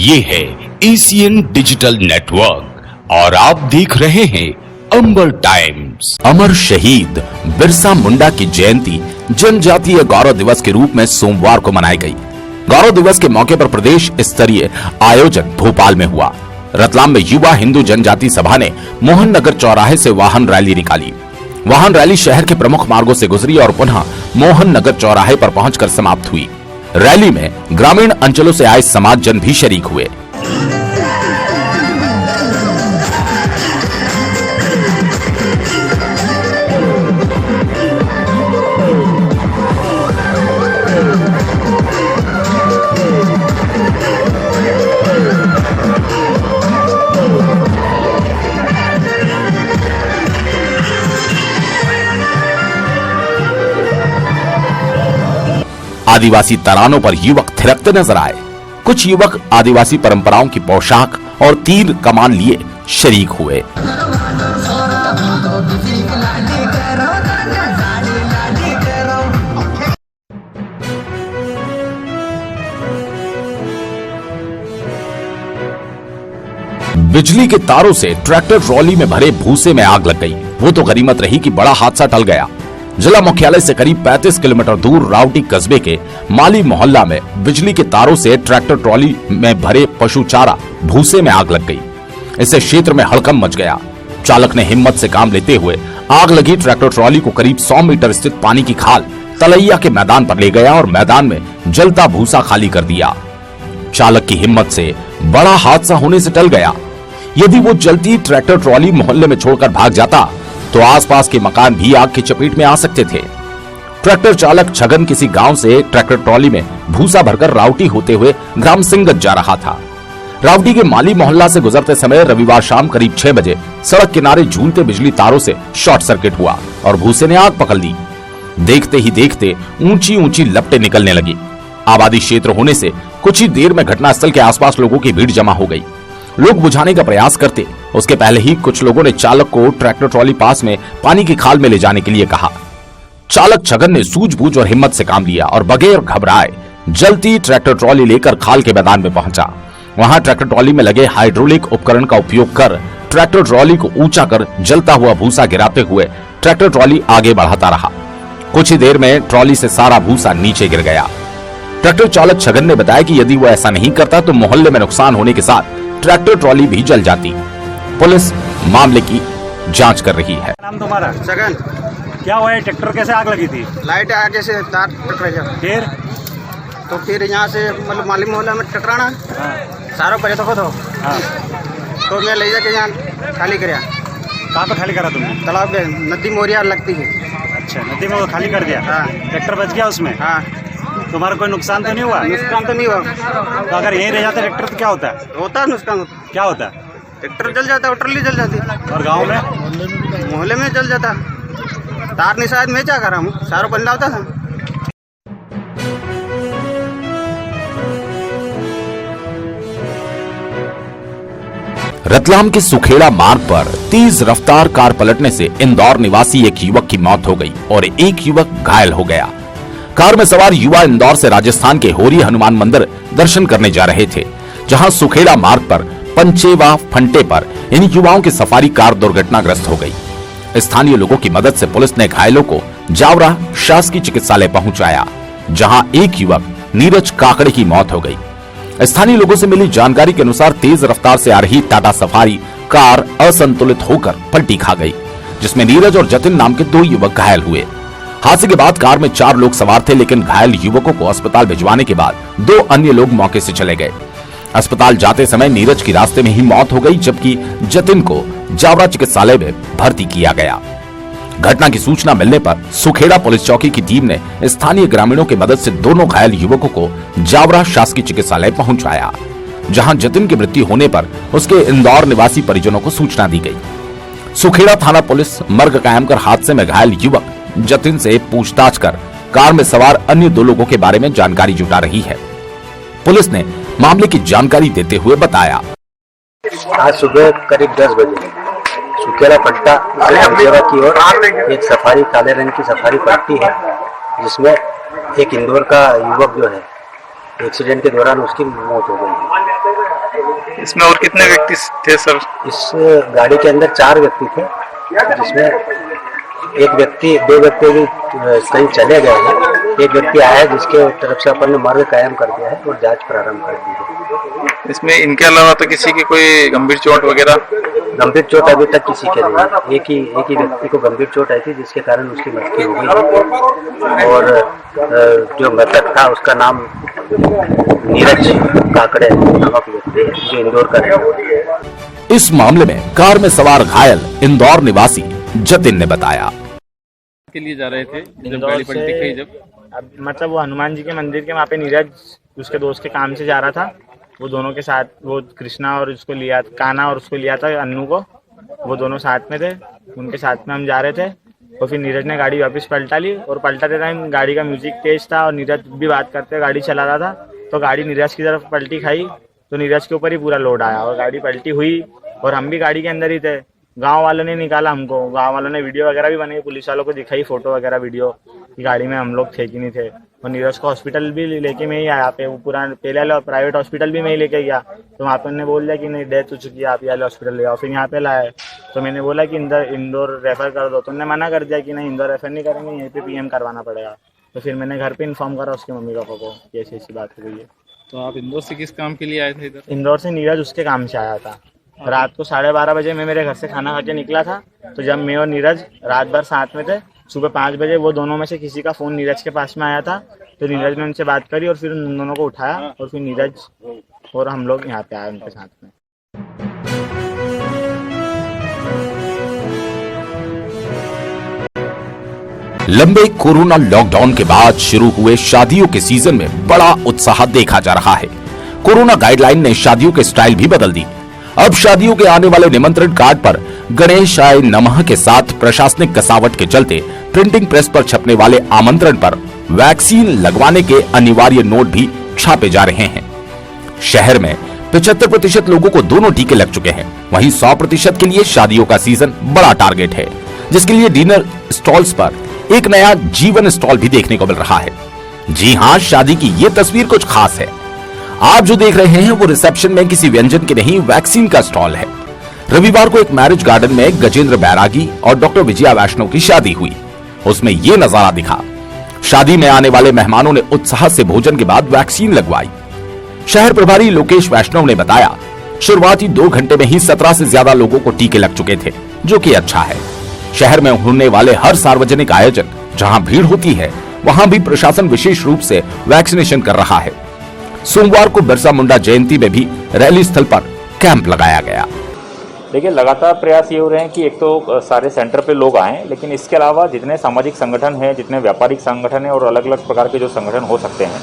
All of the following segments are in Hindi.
ये है एशियन डिजिटल नेटवर्क और आप देख रहे हैं अंबर टाइम्स। अमर शहीद बिरसा मुंडा की जयंती जनजातीय गौरव दिवस के रूप में सोमवार को मनाई गई। गौरव दिवस के मौके पर प्रदेश स्तरीय आयोजन भोपाल में हुआ। रतलाम में युवा हिंदू जनजाति सभा ने मोहन नगर चौराहे से वाहन रैली निकाली। वाहन रैली शहर के प्रमुख मार्गों से गुजरी और पुनः मोहन नगर चौराहे पर पहुंचकर समाप्त हुई। रैली में ग्रामीण अंचलों से आए समाजजन भी शरीक हुए। आदिवासी तरानों पर युवक थिरकते नजर आए। कुछ युवक आदिवासी परंपराओं की पोशाक और तीर कमान लिए शरीक हुए। बिजली के तारों से ट्रैक्टर ट्रॉली में भरे भूसे में आग लग गई। वो तो गनीमत रही कि बड़ा हादसा टल गया। जिला मुख्यालय से करीब 35 किलोमीटर दूर रावटी कस्बे के माली मोहल्ला में बिजली के तारों से ट्रैक्टर ट्रॉली में भरे पशु चारा भूसे में आग लग गई। इससे क्षेत्र में हड़कंप मच गया। चालक ने हिम्मत से काम लेते हुए आग लगी ट्रैक्टर ट्रॉली को करीब 100 मीटर स्थित पानी की खाल तलैया के मैदान पर ले गया और मैदान में जलता भूसा खाली कर दिया। चालक की हिम्मत से बड़ा हादसा होने से टल गया। यदि वो जलती ट्रैक्टर ट्रॉली मोहल्ले में छोड़कर भाग जाता तो आसपास के मकान भी आग की चपेट में आ सकते थे। ट्रैक्टर चालक छगन किसी गांव से ट्रैक्टर ट्रॉली में भूसा भरकर रावटी होते हुए ग्राम सिंगत जा रहा था। रावटी के माली मोहल्ला से गुजरते समय रविवार शाम करीब 6 बजे सड़क किनारे झूलते बिजली तारों से शॉर्ट सर्किट हुआ और भूसे ने आग पकड़ ली। देखते ही देखते ऊंची ऊंची लपटें निकलने लगी। आबादी क्षेत्र होने से कुछ ही देर में घटनास्थल के आसपास लोगों की भीड़ जमा हो गई। लोग बुझाने का प्रयास करते उसके पहले ही कुछ लोगों ने चालक को ट्रैक्टर ट्रॉली पास में पानी की खाल में ले जाने के लिए कहा। चालक छगन ने सूझबूझ और हिम्मत से काम लिया और बगैर घबराए जलती ट्रैक्टर ट्रॉली लेकर खाल के मैदान में पहुंचा। वहां ट्रैक्टर ट्रॉली में लगे हाइड्रोलिक उपकरण का उपयोग कर ट्रैक्टर ट्रॉली को ऊंचा कर जलता हुआ भूसा गिराते हुए ट्रैक्टर ट्रॉली आगे बढ़ाता रहा। कुछ ही देर में ट्रॉली से सारा भूसा नीचे गिर गया। ट्रैक्टर चालक छगन ने बताया कि यदि वो ऐसा नहीं करता तो मोहल्ले में नुकसान होने के साथ ट्रैक्टर ट्रॉली भी जल जाती। पुलिस मामले की जांच कर रही है। नाम तुम्हारा? छगन। क्या हुआ है? ट्रैक्टर कैसे आग लगी थी? लाइट आगे से तार टकरा फिर फिर यहाँ से मतलब माली मोहल्ला में टकराना। सारा पहले तो तो मैं ले जाके यहाँ खाली कराया। कहाँ पे खाली करा तुमने? तालाब पे नदी मोरिया लगती है। अच्छा, नदी में वो खाली कर दिया। हाँ। ट्रैक्टर बच गया उसमें? हाँ। तुम्हारा कोई नुकसान तो नहीं हुआ? नुकसान तो नहीं हुआ। तो अगर यहीं रह जाता ट्रैक्टर तो क्या होता है? होता है नुकसान। क्या होता है? ट्रैक्टर जल जाता है, ट्रॉली जल जाती है। और गांव में? मोहल्ले में जल जाता। तार नहीं शायद मैं क्या कर रहा हूँ, सारा बंदा होता था। रतलाम के सुखेड़ा मार्ग पर तेज रफ्तार कार पलटने से इंदौर निवासी एक युवक की मौत हो गई और एक युवक घायल हो गया। कार में सवार युवा इंदौर से राजस्थान के होरी हनुमान मंदिर दर्शन करने जा रहे थे, जहां सुखेड़ा मार्ग पर पंचेवा फंटे पर इन युवाओं की सफारी कार दुर्घटनाग्रस्त हो गई। स्थानीय लोगों की मदद से पुलिस ने घायलों को जावरा शासकीय चिकित्सालय पहुंचाया, जहां एक युवक नीरज काकड़े की मौत हो गई। स्थानीय लोगों से मिली जानकारी के अनुसार तेज रफ्तार से आ रही टाटा सफारी कार असंतुलित होकर पलटी खा गई, जिसमें नीरज और जतिन नाम के 2 युवक घायल हुए। हादसे के बाद कार में 4 लोग सवार थे, लेकिन घायल युवकों को अस्पताल भिजवाने के बाद 2 अन्य लोग मौके से चले गए। अस्पताल जाते समय नीरज की रास्ते में ही मौत हो गई, जबकि जतिन को जावरा चिकित्सालय में भर्ती किया गया। घटना की सूचना मिलने पर सुखेड़ा पुलिस चौकी की टीम ने स्थानीय ग्रामीणों की मदद से दोनों घायल युवकों को जावरा शासकीय चिकित्सालय पहुंचाया, जहां जतिन की मृत्यु होने पर उसके इंदौर निवासी परिजनों को सूचना दी गई। सुखेड़ा थाना पुलिस मर्ग कायम कर हादसे में घायल युवक जतिन से पूछताछ कर कार में सवार अन्य 2 लोगों के बारे में जानकारी जुटा रही है। पुलिस ने मामले की जानकारी देते हुए बताया, आज सुबह करीब 10 बजे सुखेड़ा पट्टा से की ओर एक सफारी काले रंग की सफारी पट्टी है, जिसमें एक इंदौर का युवक जो है एक्सीडेंट के दौरान उसकी मौत हो गई। इसमें और कितने व्यक्ति थे सर? इस गाड़ी के अंदर 4 व्यक्ति थे, जिसमें दो व्यक्ति भी कहीं चले गए हैं। एक व्यक्ति आया है जिसके तरफ से अपन ने मार्ग कायम कर दिया है और जांच प्रारंभ कर दी है। इसमें इनके अलावा तो किसी की कोई गंभीर चोट वगैरह? गंभीर चोट अभी तक किसी के नहीं है। एक ही व्यक्ति को गंभीर चोट आई थी, जिसके कारण उसकी मृत्यु हो गई। और जो मृतक था उसका नाम नीरज काकड़े नामक व्यक्ति है, जो इंदौर का रहने वाला है। इस मामले में कार में सवार घायल इंदौर निवासी जतिन ने बताया, के लिए जा रहे थे जब गाड़ी पलटी खाई जब? अब मतलब वो हनुमान जी के मंदिर के वहाँ पे नीरज उसके दोस्त के काम से जा रहा था। वो दोनों के साथ, वो कृष्णा और उसको लिया, काना और उसको लिया था अन्नू को, वो दोनों साथ में थे। उनके साथ में हम जा रहे थे और फिर नीरज ने गाड़ी वापस पलटा ली और पलटाते टाइम गाड़ी का म्यूजिक तेज था और नीरज भी बात करते गाड़ी चला रहा था, तो गाड़ी नीरज की तरफ पलटी खाई तो नीरज के ऊपर ही पूरा लोड आया और गाड़ी पलटी हुई और हम भी गाड़ी के अंदर ही थे। गांव वालों ने निकाला हमको, गांव वालों ने वीडियो वगैरह भी बनाई, पुलिस वालों को दिखाई फोटो वगैरह वीडियो कि गाड़ी में हम लोग थे कि नहीं थे। और नीरज को हॉस्पिटल भी लेके मैं ही आया पे, वो पुराना पहले वाला प्राइवेट हॉस्पिटल भी मैं ही लेके गया, तो वहाँ पे उन्होंने बोल दिया कि नहीं डेथ हो चुकी है, आप ये वाले हॉस्पिटल ले आओ। फिर यहाँ पे लाए तो मैंने बोला कि इंदौर रेफर कर दो, तो उन्होंने मना कर दिया कि नहीं इंदौर रेफर नहीं करेंगे, यहीं पे PM करवाना पड़ेगा। तो फिर मैंने घर पे इन्फॉर्म करा उसके मम्मी पापा को कि ऐसी ऐसी बात हो गई है। तो आप इंदौर से किस काम के लिए आए थे इधर? इंदौर से नीरज उसके काम से आया था। रात को 12:30 बजे मैं मेरे घर से खाना खा के निकला था, तो जब मैं और नीरज रात भर साथ में थे, सुबह 5 बजे वो दोनों में से किसी का फ़ोन नीरज के पास में आया था, तो नीरज ने उनसे बात करी और फिर उन दोनों को उठाया और फिर नीरज और हम लोग यहाँ पे आए उनके साथ में। लंबे कोरोना लॉकडाउन के बाद शुरू हुए शादियों के सीजन में बड़ा उत्साह देखा जा रहा है। कोरोना गाइडलाइन ने शादियों के स्टाइल भी बदल दी। अब शादियों के आने वाले निमंत्रण कार्ड पर गणेशाय नमः के साथ प्रशासनिक कसावट के चलते प्रिंटिंग प्रेस पर छपने वाले आमंत्रण पर वैक्सीन लगवाने के अनिवार्य नोट भी छापे जा रहे हैं। शहर में 75% लोगों को दोनों टीके लग चुके हैं। वहीं 100% के लिए शादियों का सीजन बड़ा टारगेट है, जिसके लिए डिनर स्टॉल्स पर एक नया जीवन स्टॉल भी देखने को मिल रहा है। जी हां, शादी की ये तस्वीर कुछ खास है। आप जो देख रहे हैं वो रिसेप्शन में किसी व्यंजन के नहीं, वैक्सीन का स्टॉल है। रविवार को एक मैरिज गार्डन में गजेंद्र बैरागी और डॉक्टर विजया वैष्णव की शादी हुई। उसमें ये नजारा दिखा। शादी में आने वाले मेहमानों ने उत्साह से भोजन के बाद वैक्सीन लगवाई। शहर प्रभारी लोकेश वैष्णव ने बताया, शुरुआती 2 घंटे में ही 17 से ज्यादा लोगों को टीके लग चुके थे, जो कि अच्छा है। शहर में होने वाले हर सार्वजनिक आयोजन जहां भीड़ होती है, वहां भी प्रशासन विशेष रूप से वैक्सीनेशन कर रहा है। सोमवार को बिरसा मुंडा जयंती में भी रैली स्थल पर कैंप लगाया गया। देखिए, लगातार प्रयास ये हो रहे हैं कि एक तो सारे सेंटर पे लोग आएं, लेकिन इसके अलावा जितने सामाजिक संगठन हैं, जितने व्यापारिक संगठन हैं और अलग अलग प्रकार के जो संगठन हो सकते हैं,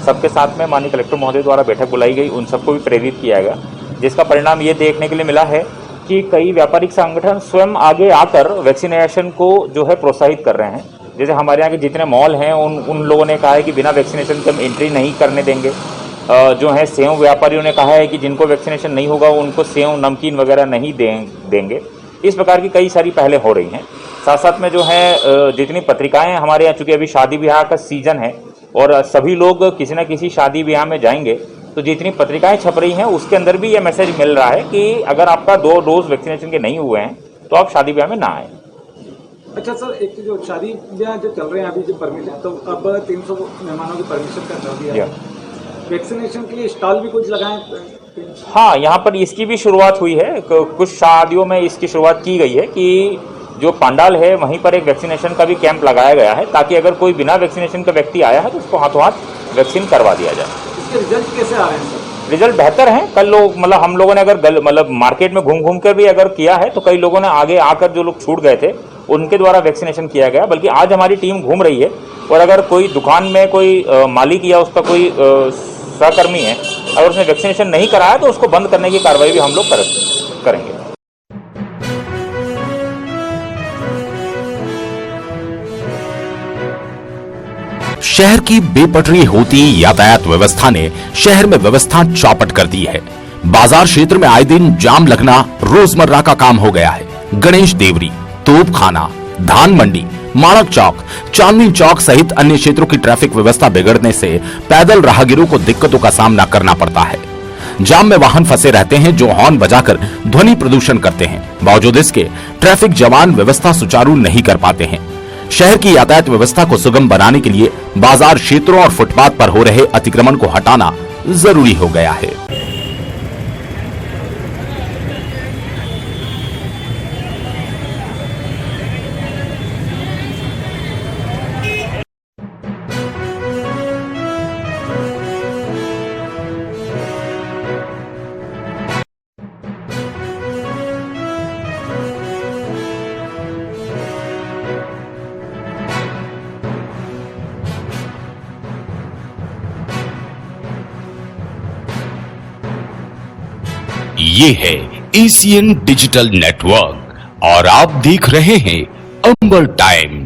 सबके साथ में माननीय कलेक्टर महोदय द्वारा बैठक बुलाई गई, उन सबको भी प्रेरित किया गया, जिसका परिणाम ये देखने के लिए मिला है कि कई व्यापारिक संगठन स्वयं आगे आकर वैक्सीनेशन को जो है प्रोत्साहित कर रहे हैं। जैसे हमारे यहाँ के जितने मॉल हैं उन लोगों ने कहा है कि बिना वैक्सीनेशन के हम एंट्री नहीं करने देंगे। जो है सेव व्यापारियों ने कहा है कि जिनको वैक्सीनेशन नहीं होगा उनको सेव नमकीन वगैरह नहीं देंगे। इस प्रकार की कई सारी पहलें हो रही हैं। साथ साथ में जो है जितनी पत्रिकाएं हमारे यहाँ, चूँकि अभी शादी ब्याह का सीजन है और सभी लोग किसी न किसी शादी ब्याह में जाएंगे, तो जितनी पत्रिकाएं छप रही हैं उसके अंदर भी ये मैसेज मिल रहा है कि अगर आपका 2 डोज वैक्सीनेशन के नहीं हुए हैं तो आप शादी ब्याह में ना आए। अच्छा सर, एक जो शादी ब्याह जो चल रहे हैं अभी, जो परमिशन, तो अब 300 मेहमानों की परमिशन का कर दिया, वैक्सीनेशन के लिए स्टॉल भी कुछ लगाएं? हाँ, यहाँ पर इसकी भी शुरुआत हुई है। कुछ शादियों में इसकी शुरुआत की गई है कि जो पंडाल है वहीं पर एक वैक्सीनेशन का भी कैंप लगाया गया है, ताकि अगर कोई बिना वैक्सीनेशन का व्यक्ति आया है तो उसको हाथों हाथ वैक्सीन करवा दिया जाए। इसके रिजल्ट कैसे आ रहे हैं सर? रिजल्ट बेहतर हैं। कल लोग मतलब हम लोगों ने अगर मार्केट में घूम कर भी अगर किया है तो कई लोगों ने आगे आकर जो लोग छूट गए थे उनके द्वारा वैक्सीनेशन किया गया। बल्कि आज हमारी टीम घूम रही है और अगर कोई दुकान में कोई मालिक या उसका कोई सहकर्मी है, अगर उसने वैक्सीनेशन नहीं कराया तो उसको बंद करने की कार्रवाई भी हम लोग करेंगे। शहर की बेपटरी होती यातायात व्यवस्था ने शहर में व्यवस्था चौपट कर दी है। बाजार क्षेत्र में आए दिन जाम लगना रोजमर्रा का काम हो गया है। गणेश देवरी, तोपखाना, धान मंडी, माणक चौक, चांदनी चौक सहित अन्य क्षेत्रों की ट्रैफिक व्यवस्था बिगड़ने से पैदल राहगीरों को दिक्कतों का सामना करना पड़ता है। जाम में वाहन फंसे रहते हैं जो हॉर्न बजाकर ध्वनि प्रदूषण करते हैं। बावजूद इसके ट्रैफिक जवान व्यवस्था सुचारू नहीं कर पाते हैं। शहर की यातायात व्यवस्था को सुगम बनाने के लिए बाजार क्षेत्रों और फुटपाथ पर हो रहे अतिक्रमण को हटाना जरूरी हो गया है। ये है एशियन डिजिटल नेटवर्क और आप देख रहे हैं अंबर टाइम्स।